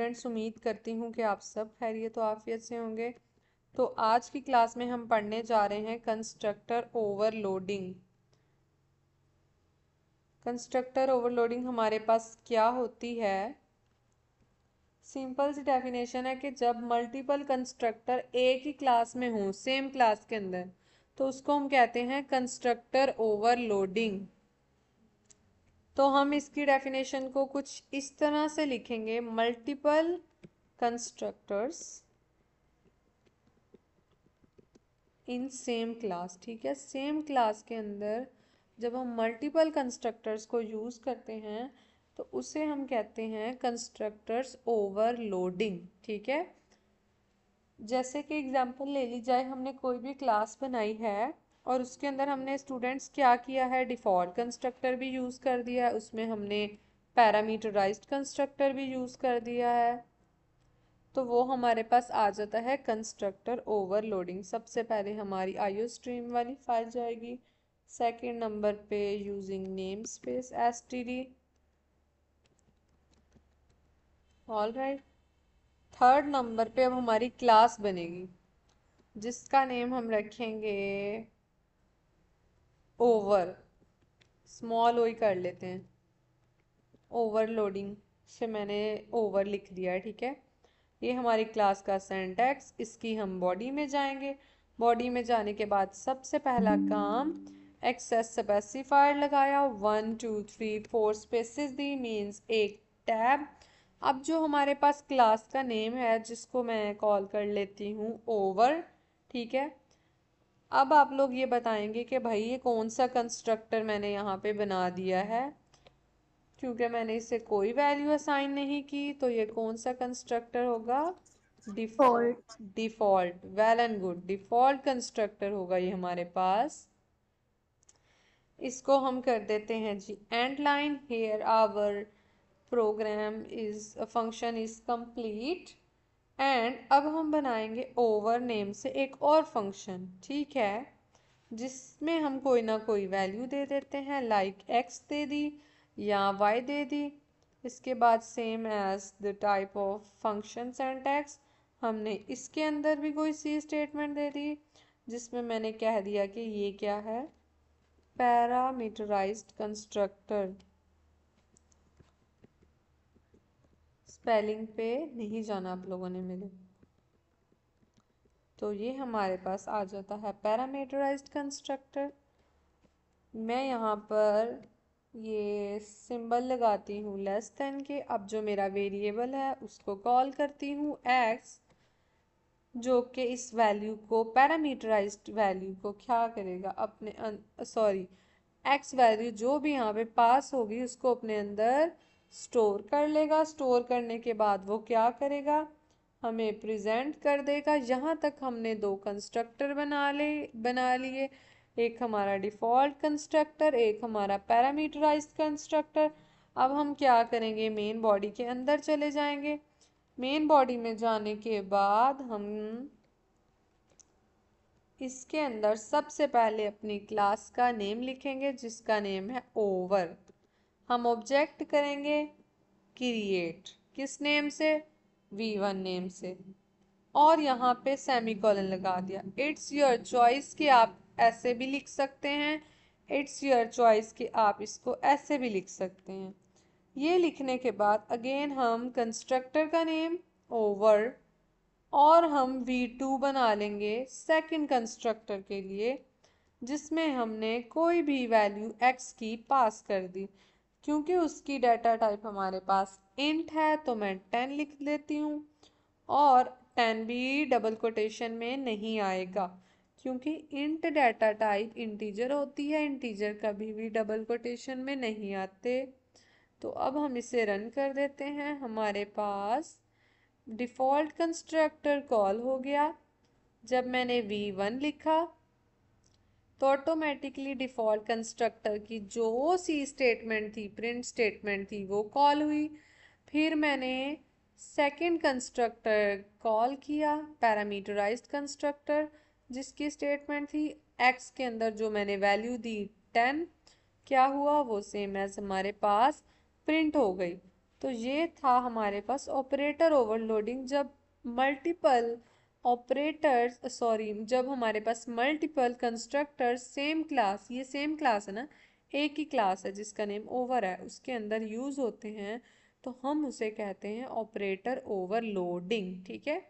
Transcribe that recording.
Students, उम्मीद करती हूँ कि आप सब खैरियत तो आफियत से होंगे। तो आज की क्लास में हम पढ़ने जा रहे हैं कंस्ट्रक्टर ओवरलोडिंग। कंस्ट्रक्टर ओवरलोडिंग हमारे पास क्या होती है? सिंपल सी डेफिनेशन है कि जब मल्टीपल कंस्ट्रक्टर एक ही क्लास में हों, सेम क्लास के अंदर, तो उसको हम कहते हैं कंस्ट्रक्टर ओवरलोडिंग। तो हम इसकी डेफिनेशन को कुछ इस तरह से लिखेंगे, multiple constructors in same class. ठीक है, सेम क्लास के अंदर जब हम मल्टीपल कंस्ट्रक्टर्स को यूज करते हैं तो उसे हम कहते हैं कंस्ट्रक्टर्स ओवरलोडिंग। ठीक है, जैसे कि एग्जांपल ले ली जाए, हमने कोई भी क्लास बनाई है और उसके अंदर हमने स्टूडेंट्स क्या किया है, डिफॉल्ट कंस्ट्रक्टर भी यूज कर दिया है, उसमें हमने पैरामीटराइज्ड कंस्ट्रक्टर भी यूज कर दिया है, तो वो हमारे पास आ जाता है कंस्ट्रक्टर ओवरलोडिंग। सबसे पहले हमारी आईओ स्ट्रीम वाली फाइल जाएगी, सेकंड नंबर पे using name space STD. All right, third number पे अब हमारी क्लास बनेगी जिसका नेम हम रखेंगे ओवर, स्मॉल ओ ही कर लेते हैं। ओवरलोडिंग से मैंने ओवर लिख दिया है। ठीक है, ये हमारी क्लास का सिंटैक्स। इसकी हम बॉडी में जाएंगे। बॉडी में जाने के बाद सबसे पहला काम, एक्सेस स्पेसिफायर लगाया, 1 2 3 4 स्पेसिस दी, मीन्स एक टैब। अब जो हमारे पास क्लास का नेम है जिसको मैं कॉल कर लेती हूँ ओवर। ठीक है, अब आप लोग ये बताएंगे कि भाई ये कौन सा कंस्ट्रक्टर मैंने यहाँ पे बना दिया है, क्योंकि मैंने इसे कोई वैल्यू असाइन नहीं की, तो ये कौन सा कंस्ट्रक्टर होगा? Fault. Default. Well and good, default constructor होगा ये हमारे पास। इसको हम कर देते हैं जी end line, here our program is function is complete. And अब हम बनाएंगे ओवर नेम से एक और फंक्शन। ठीक है, जिसमें हम कोई ना कोई वैल्यू दे देते हैं, लाइक एक्स दे दी या वाई दे दी। इसके बाद same as the type of function syntax, हमने इसके अंदर भी कोई सी स्टेटमेंट दे दी जिसमें मैंने कह दिया कि ये क्या है, पैरामीटराइज्ड कंस्ट्रक्टर। स्पेलिंग पे नहीं जाना आप लोगों ने मेरे। तो ये हमारे पास आ जाता है पैरामीटराइज्ड कंस्ट्रक्टर। मैं यहाँ पर ये सिंबल लगाती हूँ लेस देन के। अब जो मेरा वेरिएबल है उसको कॉल करती हूँ एक्स, जो कि इस वैल्यू को, पैरामीटराइज्ड वैल्यू को क्या करेगा, अपने सॉरी, एक्स वैल्यू जो भी यहाँ पे पास होगी उसको अपने अंदर स्टोर कर लेगा। स्टोर करने के बाद वो क्या करेगा, हमें प्रेजेंट कर देगा। यहाँ तक हमने दो कंस्ट्रक्टर बना लिए, एक हमारा डिफॉल्ट कंस्ट्रक्टर, एक हमारा पैरामीटराइज्ड कंस्ट्रक्टर। अब हम क्या करेंगे, मेन बॉडी के अंदर चले जाएंगे। मेन बॉडी में जाने के बाद हम इसके अंदर सबसे पहले अपनी क्लास का नेम लिखेंगे जिसका नेम है ओवर। हम ऑब्जेक्ट करेंगे क्रिएट, किस नेम से, v1 नेम से, और यहाँ पे सेमीकोलन लगा दिया। इट्स योर चॉइस कि आप ऐसे भी लिख सकते हैं, इट्स योर चॉइस कि आप इसको ऐसे भी लिख सकते हैं। ये लिखने के बाद अगेन हम कंस्ट्रक्टर का नेम ओवर, और हम v2 बना लेंगे सेकंड कंस्ट्रक्टर के लिए, जिसमें हमने कोई भी वैल्यू x की पास कर दी। क्योंकि उसकी डाटा टाइप हमारे पास इंट है तो मैं 10 लिख लेती हूँ, और 10 भी डबल कोटेशन में नहीं आएगा क्योंकि इंट डाटा टाइप इंटीजर होती है, इंटीजर कभी भी डबल कोटेशन में नहीं आते। तो अब हम इसे रन कर देते हैं। हमारे पास डिफॉल्ट कंस्ट्रक्टर कॉल हो गया। जब मैंने v1 लिखा तो ऑटोमेटिकली डिफॉल्ट कंस्ट्रक्टर की जो सी स्टेटमेंट थी, प्रिंट स्टेटमेंट थी, वो कॉल हुई। फिर मैंने सेकंड कंस्ट्रक्टर कॉल किया, पैरामीटराइज्ड कंस्ट्रक्टर, जिसकी स्टेटमेंट थी x के अंदर जो मैंने वैल्यू दी 10, क्या हुआ, वो सेम एज हमारे पास प्रिंट हो गई। तो ये था हमारे पास ऑपरेटर ओवरलोडिंग। जब मल्टीपल ऑपरेटर्स सॉरी जब हमारे पास मल्टीपल कंस्ट्रक्टर्स सेम क्लास, ये सेम क्लास है ना, एक ही क्लास है जिसका नेम ओवर है, उसके अंदर यूज होते हैं तो हम उसे कहते हैं ऑपरेटर ओवरलोडिंग। ठीक है।